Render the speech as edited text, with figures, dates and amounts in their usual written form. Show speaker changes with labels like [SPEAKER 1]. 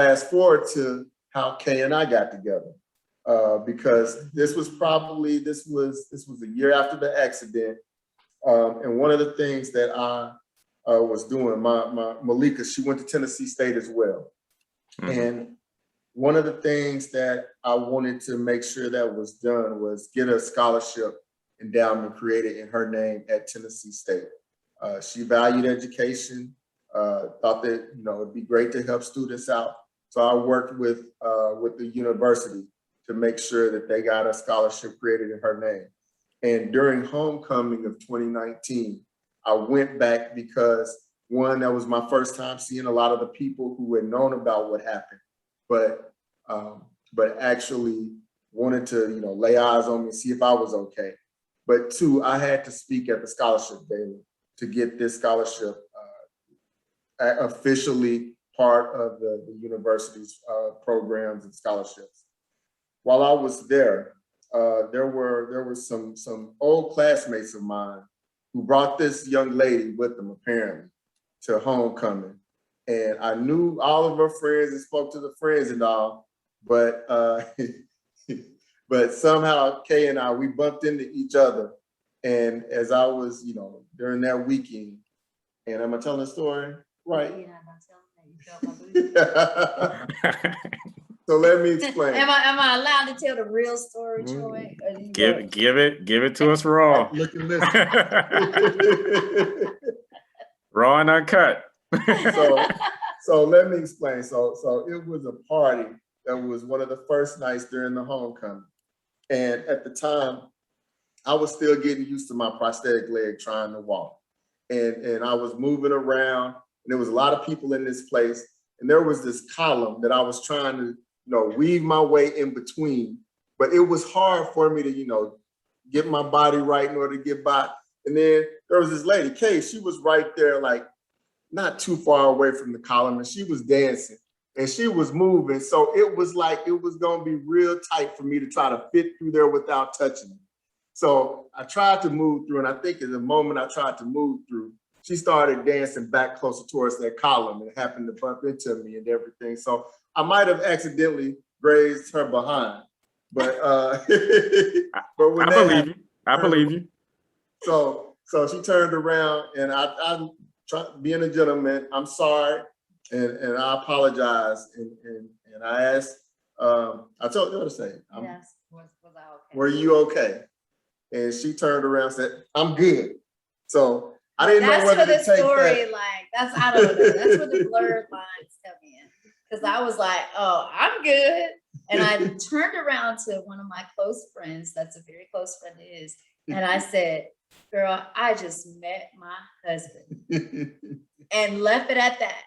[SPEAKER 1] fast forward to how Kaye and I got together, because this was a year after the accident, and one of the things that I was doing, my Malika, she went to Tennessee State as well, and one of the things that I wanted to make sure that was done was get a scholarship endowment created in her name at Tennessee State. She valued education, thought that it'd be great to help students out. So I worked with the university to make sure that they got a scholarship created in her name. And during homecoming of 2019, I went back because, one, that was my first time seeing a lot of the people who had known about what happened, but actually wanted to lay eyes on me and see if I was okay. But two, I had to speak at the scholarship gala to get this scholarship officially part of the university's programs and scholarships. While I was there, there were some old classmates of mine who brought this young lady with them, apparently, to homecoming. And I knew all of her friends and spoke to the friends and all, but but somehow Kaye and I, we bumped into each other. And as I was, during that weekend, and am I telling the story right?
[SPEAKER 2] Yeah, I'm telling you, you felt my booty.
[SPEAKER 1] So let me explain.
[SPEAKER 2] Am I allowed to tell the real story, Troy?
[SPEAKER 3] Give it to us raw.
[SPEAKER 1] Look and listen.
[SPEAKER 3] Raw and uncut.
[SPEAKER 1] So let me explain. So it was a party that was one of the first nights during the homecoming. And at the time, I was still getting used to my prosthetic leg trying to walk. And I was moving around, and there was a lot of people in this place. And there was this column that I was trying to, weave my way in between. But it was hard for me to, get my body right in order to get by. And then there was this lady, Kaye, she was right there, like not too far away from the column, and she was dancing and she was moving. So it was like it was gonna be real tight for me to try to fit through there without touching it. So I tried to move through, and I think at the moment I tried to move through, she started dancing back closer towards that column and happened to bump into me and everything. So I might have accidentally grazed her behind, but when
[SPEAKER 3] I believe you.
[SPEAKER 1] So she turned around, and I tried, being a gentleman, I'm sorry, and I apologize, and I asked, I told you what to say.
[SPEAKER 2] Yes, was I okay?
[SPEAKER 1] Were you okay? And she turned around and said, I'm good. So I didn't know whether to take that. That's for the story,
[SPEAKER 2] I don't know. That's where the blurred lines come in. Because I was like, oh, I'm good. And I turned around to one of my close friends, that's a very close friend of his, and I said, girl, I just met my husband. And left it at that.